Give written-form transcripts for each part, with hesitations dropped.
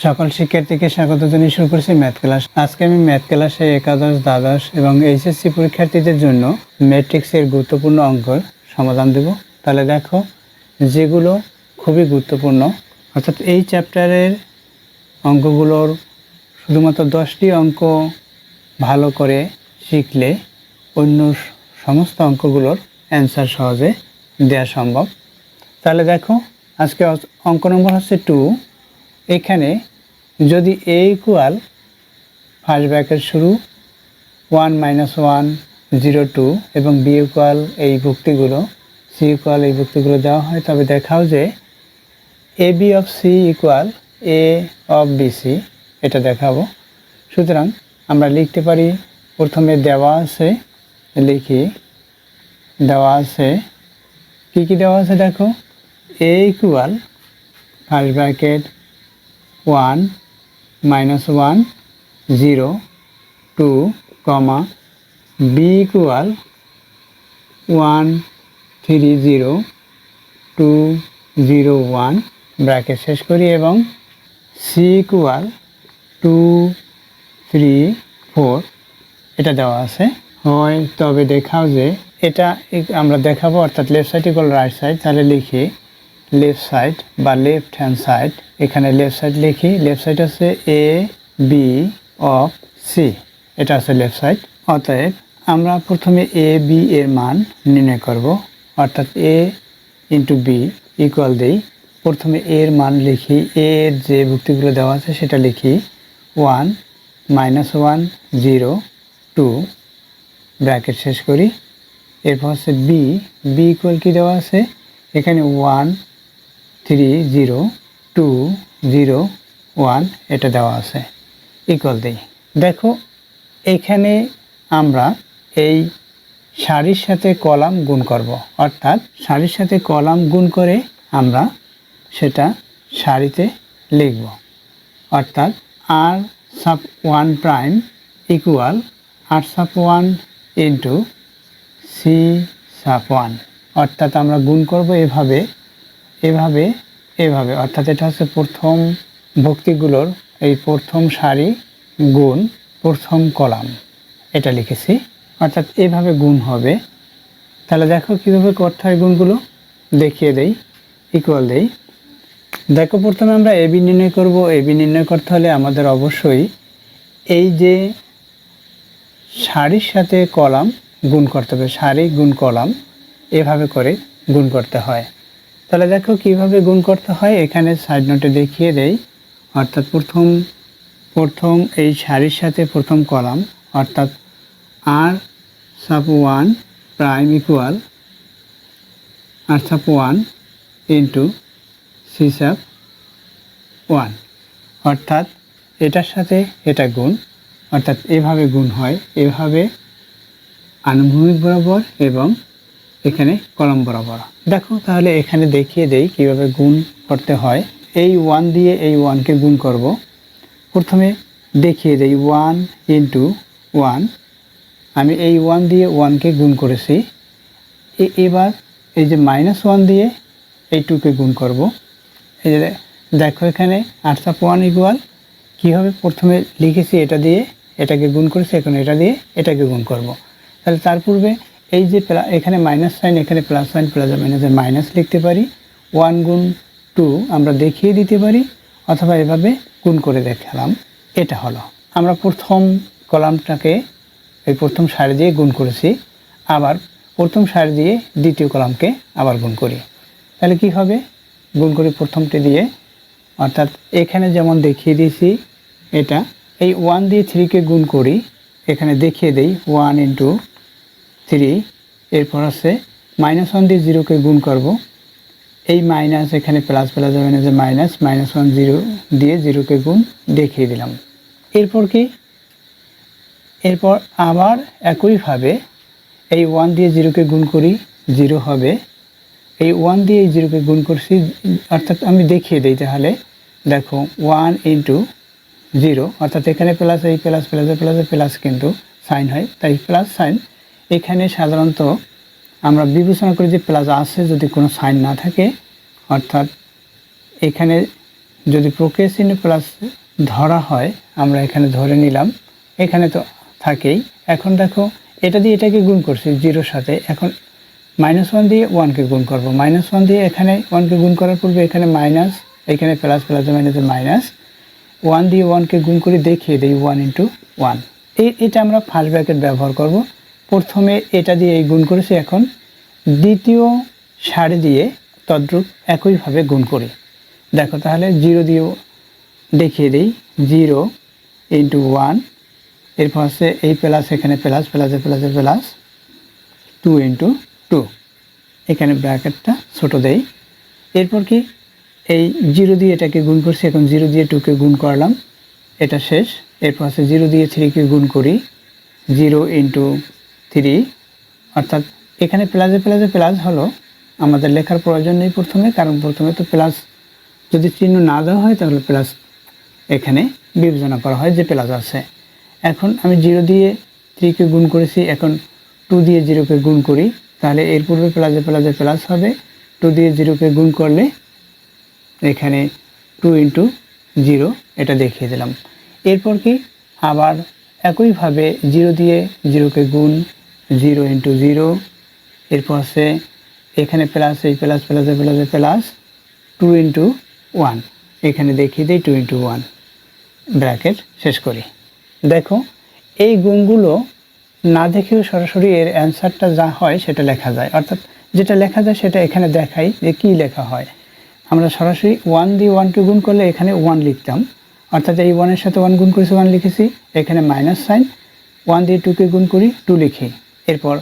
সকল শিক্ষার্থীকে স্বাগত জানিয়ে শুরু করছি ম্যাথ ক্লাস। আজকে আমি ম্যাথ ক্লাসে একাদশ, দ্বাদশ এবং এইচএসসি পরীক্ষার্থীদের জন্য ম্যাট্রিক্সের গুরুত্বপূর্ণ অঙ্কের সমাধান দেব। তাহলে দেখো, যেগুলো খুবই গুরুত্বপূর্ণ, অর্থাৎ এই চ্যাপ্টারের অঙ্কগুলোর শুধুমাত্র 10টি অঙ্ক ভালো করে শিখলে অন্য সমস্ত অঙ্কগুলোর অ্যান্সার সহজে দেওয়া সম্ভব। তাহলে দেখো, আজকে অঙ্ক নম্বর হচ্ছে 2। এখানে যদি a ইকুয়াল ফার্স্ট ব্র্যাকেট শুরু 1 - 1 0 2 এবং b ইকুয়াল এই ভুক্তিগুলো, c ইকুয়াল এই ভুক্তিগুলো দেওয়া হয়, তবে দেখাও যে ab of c equal a of bc, এটা দেখাবো। সুতরাং আমরা লিখতে পারি, প্রথমে দেওয়া আছে, লিখি দেওয়া আছে কি কি দেওয়া আছে দেখো, a equal first bracket 1 - 1 0 2 comma b equal 1 3 0 2 0 1 bracket শেষ করি, এবং c ইকুয়াল 2 3 4 এটা দেওয়া আছে হয়। তবে দেখাও যে এটা আমরা দেখাবো, অর্থাৎ left side equal right side. তাহলে লিখি লেফট সাইড বা লেফট হ্যান্ড সাইড। এখানে লেফট সাইড লিখি, লেফট সাইড হচ্ছে এ বি অফ সি, এটা হচ্ছে লেফট সাইড। অতএব আমরা প্রথমে এ বি এর মান নির্ণয় করব, অর্থাৎ এ ইন্টু বি ইকুয়াল দিই। প্রথমে এর মান লিখি, এর যে ভুক্তিগুলো দেওয়া আছে সেটা লিখি 1 - 1 0 2 ব্র্যাকেট শেষ করি। এরপর হচ্ছে বি, বি ইকুয়াল কি দেওয়া আছে, এখানে 1 3 0 2 0 1 এটা দেওয়া আছে, ইকুয়াল দিই। দেখো, এখানে আমরা এই সারির সাথে কলাম গুণ করব, অর্থাৎ সারির সাথে কলাম গুণ করে আমরা সেটা সারিতে লিখব, অর্থাৎ আর সাব 1 প্রাইম ইকুয়াল আর সাব 1 ইন্টু সি সাব 1, অর্থাৎ আমরা গুণ করব এভাবে এভাবে এভাবে, অর্থাৎ এটা হচ্ছে প্রথম ভুক্তিগুলোর এই প্রথম সারি গুণ প্রথম কলাম, এটা লিখেছি, অর্থাৎ এভাবে গুণ হবে। তাহলে দেখো কীভাবে করতে হয় গুণগুলো, দেখিয়ে দেই, ইকুয়াল দেই। দেখো, প্রথমে আমরা এবি নির্ণয় করব। এবি নির্ণয় করতে হলে আমাদের অবশ্যই এই যে সারির সাথে কলাম গুণ করতে হবে, সারি গুণ কলাম, এভাবে করে গুণ করতে হয়। তাহলে দেখো কিভাবে গুণ করতে হয়, এখানে সাইড নোটে দেখিয়ে দেই। অর্থাৎ প্রথম এই সারির সাথে প্রথম কলাম, অর্থাৎ আর সাব 1 প্রাইম ইকুয়াল আর সাব 1 ইন্টু সি সাব 1, অর্থাৎ এটার সাথে এটা গুণ, অর্থাৎ এভাবে গুণ হয়, এভাবে আনুভূমিক বরাবর এবং এখানে কলম বরাবর। দেখো, তাহলে এখানে দেখিয়ে দেই কিভাবে গুণ করতে হয়। এই 1 দিয়ে এই 1কে গুণ করব। প্রথমে দেখিয়ে দেই 1 ইন্টু 1, আমি এই 1 দিয়ে 1কে গুণ করেছি। এবার এই যে -1 দিয়ে এই 2কে গুণ করব। এই যে দেখো, এখানে আর সাব 1 ইকুয়াল কী হবে, প্রথমে লিখেছি এটা দিয়ে এটাকে গুণ করেছি, এখন এটা দিয়ে এটাকে গুণ করব। তাহলে তার পূর্বে এই যে এখানে মাইনাস সাইন, এখানে প্লাস সাইন, প্লাস মাইনাসের মাইনাস লিখতে পারি। 1 গুণ 2 আমরা দেখিয়ে দিতে পারি, অথবা এভাবে গুণ করে দেখালাম। এটা হলো আমরা প্রথম কলামটাকে এই প্রথম সারি দিয়ে গুণ করেছি, আবার প্রথম সারি দিয়ে দ্বিতীয় কলামকে আবার গুণ করি। তাহলে কি হবে, গুণ করি প্রথমটি দিয়ে, অর্থাৎ এখানে যেমন দেখিয়ে দিয়েছি এটা, এই 1 দিয়ে 3কে গুণ করি, এখানে দেখিয়ে দেই 1 ইন্টু 3, এরপর আছে -1 দিয়ে 0কে গুণ করব। এই মাইনাস এখানে প্লাস প্লাস যাবে না, যে -1 0 দিয়ে 0কে গুণ দেখিয়ে দিলাম। এরপর কি, এরপর আবার একইভাবে এই 1 দিয়ে 0কে গুণ করি, 0 হবে। এই 1 দিয়ে এই 0কে গুণ করছি, অর্থাৎ আমি দেখিয়ে দিই। তাহলে দেখো 1 ইন্টু 0, অর্থাৎ এখানে প্লাস, এই প্লাস প্লাসে প্লাসে প্লাস কিন্তু সাইন হয়, তাই প্লাস সাইন। এখানে সাধারণত আমরা বিবেচনা করি যে প্লাস আসে যদি কোনো সাইন না থাকে, অর্থাৎ এখানে যদি প্রক্রিয়া চিহ্ন প্লাস ধরা হয়, আমরা এখানে ধরে নিলাম, এখানে তো থাকেই। এখন দেখো এটা দিয়ে এটাকে গুণ করছি জিরোর সাথে, এখন -1 দিয়ে 1কে গুণ করব। -1 দিয়ে এখানে 1কে গুণ করার পূর্বে এখানে মাইনাস, এখানে প্লাস, প্লাসে মাইনাসে মাইনাস, 1 দিয়ে 1কে গুণ করে দেখিয়ে দিই 1 × 1। এটা আমরা ফার্স্ট ব্র্যাকেট ব্যবহার করব। প্রথমে এটা দিয়ে এই গুণ করেছি, এখন দ্বিতীয় সারি দিয়ে তদ্রূপ একইভাবে গুণ করি। দেখো তাহলে 0 দিয়েও দেখিয়ে দিই, 0 × 1, এরপর হচ্ছে এই প্লাস, এখানে প্লাস, প্লাসে প্লাসে প্লাস, 2 × 2, এখানে ব্র্যাকেটটা ছোট দেই। এরপর কি এই 0 দিয়ে এটাকে গুণ করছি, এখন 0 দিয়ে 2কে গুণ করলাম, এটা শেষ। এরপর হচ্ছে 0 দিয়ে 3কে গুণ করি, 0 × 3, অর্থাৎ এখানে প্লাসে প্লাসে প্লাস হলো, আমাদের লেখার প্রয়োজন নেই প্রথমে, কারণ প্রথমে তো প্লাস যদি চিহ্ন না দেওয়া হয় তাহলে প্লাস এখানে বিবেচনা করা হয় যে প্লাস আছে। এখন আমি 0 দিয়ে 3কে গুণ করেছি, এখন 2 দিয়ে 0কে গুণ করি, তাহলে এর পূর্বে প্লাসে প্লাসে প্লাস হবে, 2 দিয়ে 0কে গুণ করলে এখানে 2 × 0, এটা দেখিয়ে দিলাম। এরপর কি আবার একইভাবে 0 দিয়ে 0কে গুণ, 0 × 0, এরপর আছে এখানে প্লাস, এই প্লাস প্লাসে প্লাসে প্লাস, 2 × 1, এখানে দেখিয়ে দিই 2 × 1, ব্র্যাকেট শেষ করি। দেখো এই গুণগুলো না দেখেও সরাসরি এর অ্যান্সারটা যা হয় সেটা লেখা যায়, অর্থাৎ যেটা লেখা যায় সেটা এখানে দেখাই যে কী লেখা হয়। আমরা সরাসরি 1 দিয়ে 1কে গুণ করলে এখানে 1 লিখতাম, অর্থাৎ এই 1-এর সাথে 1 গুণ করেছি, 1 লিখেছি, এখানে মাইনাস সাইন, 1 দিয়ে 2কে গুণ করি, 2 লিখি। এরপর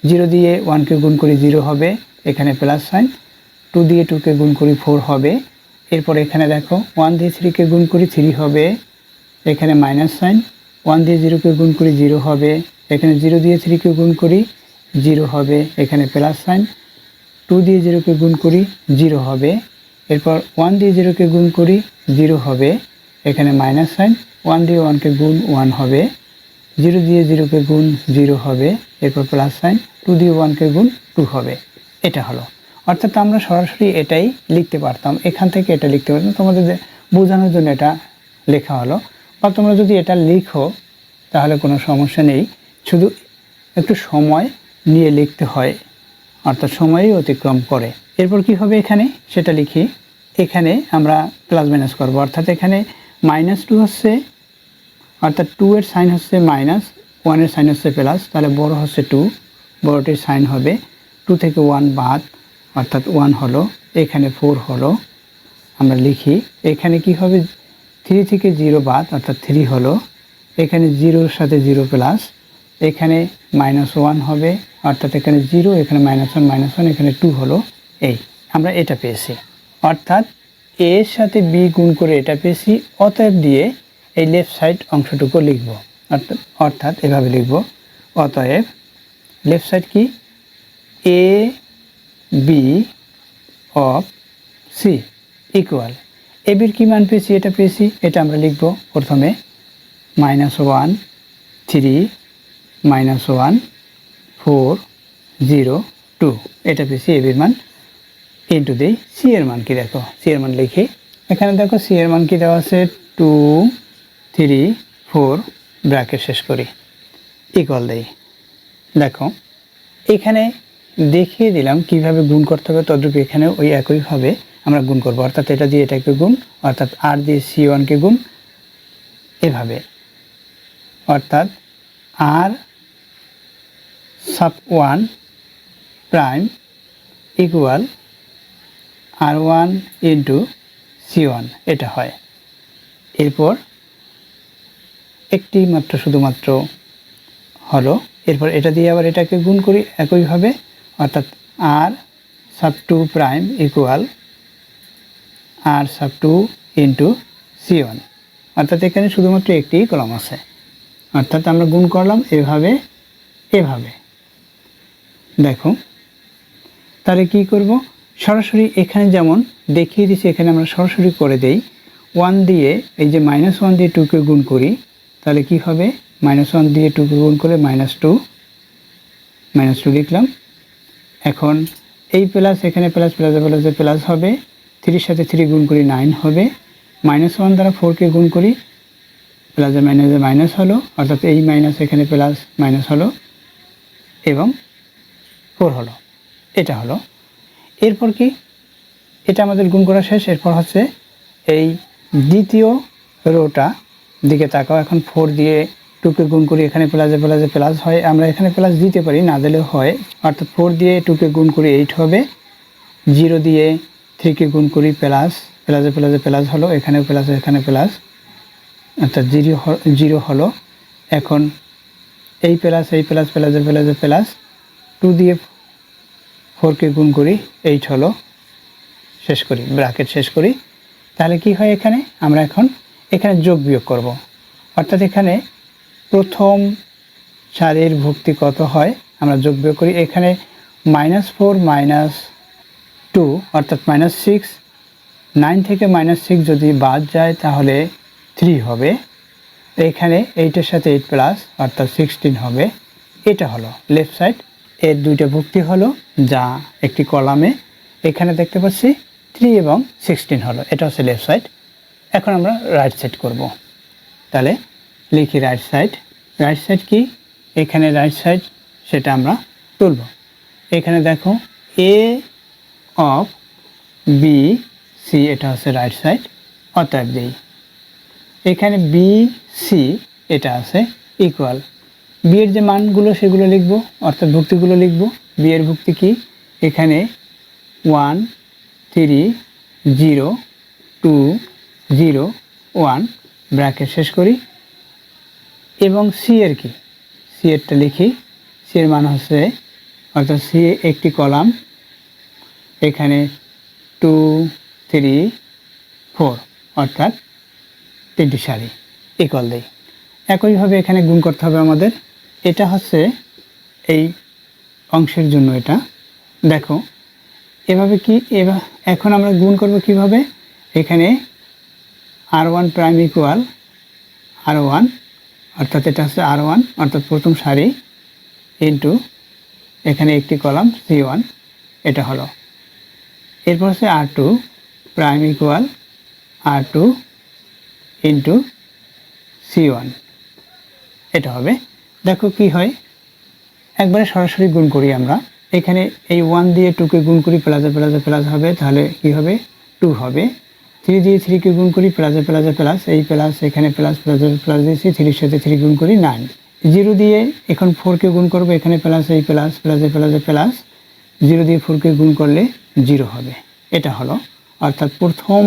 0 দিয়ে 1কে গুণ করি, 0 হবে, এখানে প্লাস সাইন, 2 দিয়ে 2কে গুণ করি, 4 হবে। এরপর এখানে দেখো 1 দিয়ে 3কে গুণ করি, 3 হবে, এখানে মাইনাস সাইন, 1 দিয়ে 0কে গুণ করি, 0 হবে, এখানে 0 দিয়ে 3কে গুণ করি, 0 হবে, এখানে প্লাস সাইন, 2 দিয়ে 0কে গুণ করি, 0 হবে, এরপর 1 দিয়ে 0কে গুণ করি, 0 হবে, এখানে মাইনাস সাইন, 1 দিয়ে 1কে গুণ, 1 হবে, 0 দিয়ে 0কে গুণ, 0 হবে, এরপর প্লাস সাইন, 2 দিয়ে 1কে গুণ, 2 হবে। এটা হলো, অর্থাৎ আমরা সরাসরি এটাই লিখতে পারতাম, এখান থেকে এটা লিখতে পারতাম, তোমাদের বোঝানোর জন্য এটা লেখা হলো। বা তোমরা যদি এটা লিখো তাহলে কোনো সমস্যা নেই, শুধু একটু সময় নিয়ে লিখতে হয়, অর্থাৎ সময়ই অতিক্রম করে। এরপর কি হবে এখানে সেটা লিখি। এখানে আমরা প্লাস মাইনাস করব, অর্থাৎ এখানে -2 হচ্ছে, অর্থাৎ 2 এর সাইন হচ্ছে মাইনাস, 1 এর সাইন হচ্ছে প্লাস, তাহলে বড় হচ্ছে 2, বড়টির সাইন হবে 2 থেকে 1 বাদ, অর্থাৎ 1 হলো, এখানে 4 হলো। আমরা লিখি এখানে কি হবে, 3 থেকে 0 বাদ, অর্থাৎ 3 হলো, এখানে 0-এর সাথে 0 প্লাস, এখানে -1 হবে, অর্থাৎ এখানে 0, এখানে -1, এখানে 2 হলো। এই আমরা এটা পেয়েছি, অর্থাৎ এর সাথে বি গুণ করে এটা পেয়েছি। অতএব দিয়ে এই লেফট সাইড অংশটুকু লিখব, অর্থাৎ এভাবে লিখব, অতএব লেফট সাইড কি, A B of C equal, এ বির কী মান পেয়েছি, এটা পেয়েছি, এটা আমরা লিখব প্রথমে -1 3 -1 4 0 2, এটা পেয়েছি এ বির মান, ইন্টু দিই সি এর মান কি, দেখো সি এর মান লিখি। এখানে দেখো সি এর মান কি দেওয়া আছে, 2 3 4, ব্র্যাকেট শেষ করি, ইকুয়াল দেই। দেখো এখানে দেখিয়ে দিলাম কিভাবে গুণ করতে হবে, তদ্রূপ এখানে ওই একইভাবে আমরা গুণ করব, অর্থাৎ এটা দিয়ে এটাকে গুণ, অর্থাৎ আর দিয়ে C1কে গুণ, এভাবে, অর্থাৎ আর sub 1 prime equal R1 into C1, এটা হয়। এরপর একটি মাত্র শুধুমাত্র হলো, এরপর এটা দিয়ে আবার এটাকে গুণ করি একইভাবে, অর্থাৎ আর সাব 2 প্রাইম ইকুয়াল আর সাব 2 ইন্টু C1, অর্থাৎ এখানে শুধুমাত্র একটি কলম আছে, অর্থাৎ আমরা গুণ করলাম এভাবে এভাবে। দেখো তাহলে কি করব, সরাসরি এখানে যেমন দেখিয়ে দিচ্ছি এখানে আমরা সরাসরি করে দেই, 1 দিয়ে এই যে -1 দিয়ে 2কে গুণ করি, তাহলে কি হবে, -1 দিয়ে 2কে গুণ করলে -2 লিখলাম। এখন এই প্লাস, এখানে প্লাস, প্লাসে প্লাসে প্লাস হবে, 3-এর সাথে 3 গুণ করি 9 হবে, -1 দ্বারা 4কে গুণ করি, প্লাসে মাইনাসে মাইনাস হলো, অর্থাৎ এই মাইনাস এখানে প্লাস মাইনাস হলো এবং 4 হলো, এটা হলো। এরপর কি, এটা আমাদের গুণ করা শেষ। এরপর হচ্ছে এই দ্বিতীয় রোটা দিকে তাকাও। এখন 4 দিয়ে 2কে গুণ করি, এখানে প্লাসে প্লাসে প্লাস হয়, আমরা এখানে প্লাস দিতে পারি, না দিলেও হয়, অর্থাৎ 4 দিয়ে 2কে গুণ করি 8 হবে, 0 দিয়ে 3কে গুণ করি প্লাস, প্লাসে প্লাসে প্লাস হলো, এখানেও প্লাস এখানে প্লাস, অর্থাৎ 0 হলো। এখন এই প্লাস প্লাসে প্লাসে প্লাস, 2 দিয়ে 4কে গুণ করি 8 হলো, শেষ করি, ব্র্যাকেট শেষ করি। তাহলে কি হয়, এখানে আমরা এখন এখানে যোগ বিয়োগ করব, অর্থাৎ এখানে প্রথম সারির ভুক্তি কত হয় আমরা যোগ বিয়োগ করি। এখানে -4 -2 অর্থাৎ -6, 9 থেকে -6 যদি বাদ যায় তাহলে 3 হবে। এখানে 8-এর সাথে 8 প্লাস অর্থাৎ 16 হবে। এটা হলো লেফট সাইড, এর দুইটা ভুক্তি হলো যা একটি কলামে এখানে দেখতে পাচ্ছি 3 এবং 16 হলো, এটা হচ্ছে লেফট সাইড। এখন আমরা রাইট সাইড করব, তাহলে লিখি রাইট সাইড। রাইট সাইড কি, এখানে রাইট সাইড সেটা আমরা তুলব। এখানে দেখো এ অফ বি সি, এটা হচ্ছে রাইট সাইড, অতএব দিই এখানে বি সি এটা আছে ইকুয়াল, বি এর যে মানগুলো সেগুলো লিখব, অর্থাৎ ভুক্তিগুলো লিখব। বি এর ভুক্তি কি, এখানে 1 3 0 2 0 1 ব্র্যাকেট শেষ করি। এবং সি এর কি, সি এরটা লিখি, সি এর মান হচ্ছে, অর্থাৎ সি একটি কলাম, এখানে 2 3 4 অর্থাৎ 3টি সারি, ইকুয়াল দেই। একইভাবে এখানে গুণ করতে হবে আমাদের, এটা হচ্ছে এই অংশের জন্য, এটা দেখো এভাবে কি, এখন আমরা গুণ করব কিভাবে, এখানে r1 প্রাইম ইকুয়াল r1, অর্থাৎ এটা হচ্ছে r1 অর্থাৎ প্রথম সারি ইন্টু এখানে একটি কলাম c1, এটা হলো। এরপর হচ্ছে r2 prime equal r2 into c1, এটা হবে। দেখো কি হয়, একবারে সরাসরি গুণ করি আমরা। এখানে এই 1 দিয়ে 2কে গুণ করি, প্লাসে প্লাসে প্লাস হবে, তাহলে কি হবে 2 হবে। 3 দিয়ে 3কে গুণ করি, প্লাসে প্লাসে প্লাস, এই প্লাস এখানে প্লাস প্লাসে প্লাস দিয়েছি, 3-এর সাথে 3 গুণ করি 9। 0 দিয়ে এখন 4কে গুণ করবো, এখানে প্লাস, এই প্লাস প্লাসে প্লাসে প্লাস, 0 দিয়ে 4কে গুণ করলে 0 হবে, এটা হলো। অর্থাৎ প্রথম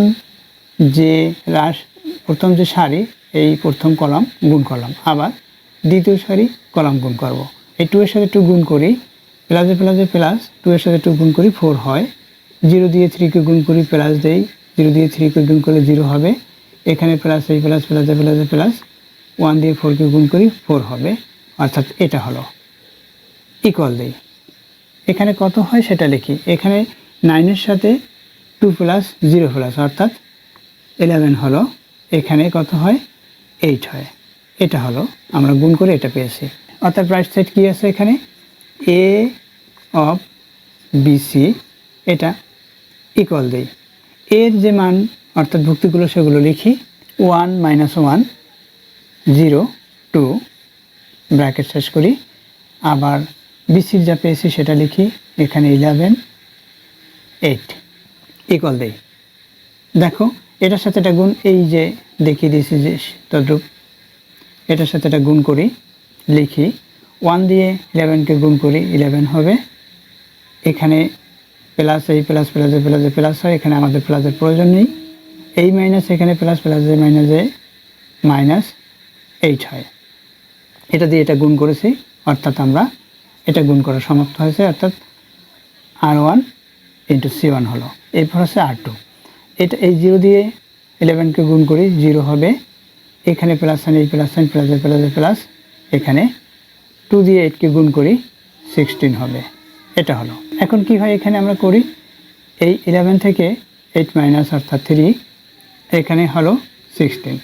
যে সারি এই প্রথম কলাম গুণ করলাম, আবার দ্বিতীয় সারি কলাম গুণ করব। এই 2 এর সাথে 2 গুণ করি, প্লাসে প্লাসে প্লাস, 2 এর সাথে 2 গুণ করি 4 হয়। 0 দিয়ে 3কে গুণ করি, প্লাস দেই, 0 দিয়ে 3কে গুণ করলে 0 হবে, এখানে প্লাস, এই প্লাস প্লাসে প্লাসে প্লাস, 1 দিয়ে 4কে গুণ করি 4 হবে, অর্থাৎ এটা হলো, ইকুয়াল দেই। এখানে কত হয় সেটা লিখি, এখানে 9-এর সাথে 2 প্লাস 0 প্লাস অর্থাৎ 11 হলো, এখানে কত হয় 8 হয়, এটা হলো, আমরা গুণ করে এটা পেয়েছি। অর্থাৎ রাইট সাইড কি আছে, এখানে এ অফ বিসি, এটা ইকুয়াল দেই। এর যে মান অর্থাৎ ভুক্তিগুলো সেগুলো লিখি, 1 -1 0 2 ব্র্যাকেট শেষ করি। আবার বিসির যা পেয়েছি সেটা লিখি, এখানে 11 8 ইকুয়াল দেই। দেখো এটার সাথে এটা গুণ, এই যে দেখিয়ে দিয়েছি যে তদ্রূপ, এটার সাথে এটা গুণ করি, লিখি 1 দিয়ে 11কে গুণ করি 11 হবে, এখানে প্লাস, এই প্লাস প্লাসে প্লাসে প্লাস হয়, এখানে আমাদের প্লাসের প্রয়োজন নেই, এই মাইনাস এখানে প্লাস, প্লাসে মাইনাসে মাইনাস 8 হয়, এটা দিয়ে এটা গুণ করেছি, অর্থাৎ আমরা এটা গুণ করা সমাপ্ত হয়েছে, অর্থাৎ r1 ইন্টু c1 হলো। এরপর হচ্ছে r2, এটা এই 0 দিয়ে 11কে গুণ করি 0 হবে, এখানে প্লাস সাইন, এই প্লাস সাইন, প্লাসে প্লাসে প্লাস, এখানে 2 দিয়ে 8কে গুণ করি 16 হবে, এটা হলো। এখন কি হয়, এখানে আমরা করি এই 11 থেকে 8 মাইনাস অর্থাৎ 3, এখানে হলো 16।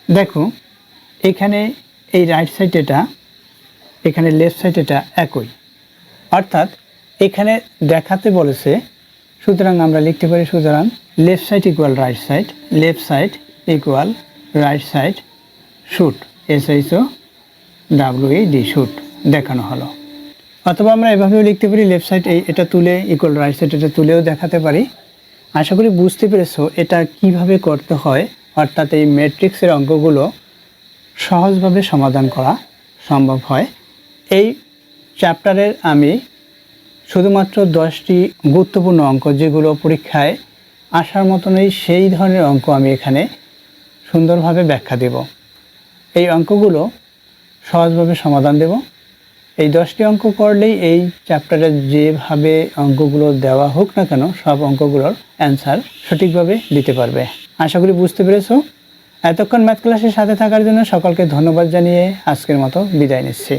দেখো এখানে এই রাইট সাইড এটা, এখানে লেফট সাইড এটা একই, অর্থাৎ এখানে দেখাতে বলেছে সুতরাং আমরা লিখতে পারি, সুতরাং left side equal right side, left side equal right side shoot, SHOWED shoot দেখানো হলো। অথবা আমরা এভাবেও লিখতে পারি, লেফট সাইড এটা তুলে ইকুয়াল রাইট সাইড এটা তুলেও দেখাতে পারি। আশা করি বুঝতে পেরেছো এটা কিভাবে করতে হয়, অর্থাৎ এই ম্যাট্রিক্সের অঙ্কগুলো সহজভাবে সমাধান করা সম্ভব হয়। এই চ্যাপ্টারের আমি শুধুমাত্র 10টি গুরুত্বপূর্ণ অঙ্ক যেগুলো পরীক্ষায় আসার মতনই সেই ধরনের অঙ্ক আমি এখানে সুন্দরভাবে ব্যাখ্যা দেব। এই অঙ্কগুলো সহজভাবে সমাধান দেব। এই 10টি অঙ্ক করলেই এই চ্যাপ্টারে যেভাবে অঙ্কগুলো দেওয়া হোক না কেন সব অঙ্কগুলোর অ্যান্সার সঠিকভাবে দিতে পারবে। আশা করি বুঝতে পেরেছো। এতক্ষণ ম্যাথ ক্লাসের সাথে থাকার জন্য সকলকে ধন্যবাদ জানিয়ে আজকের মতো বিদায় নিচ্ছি।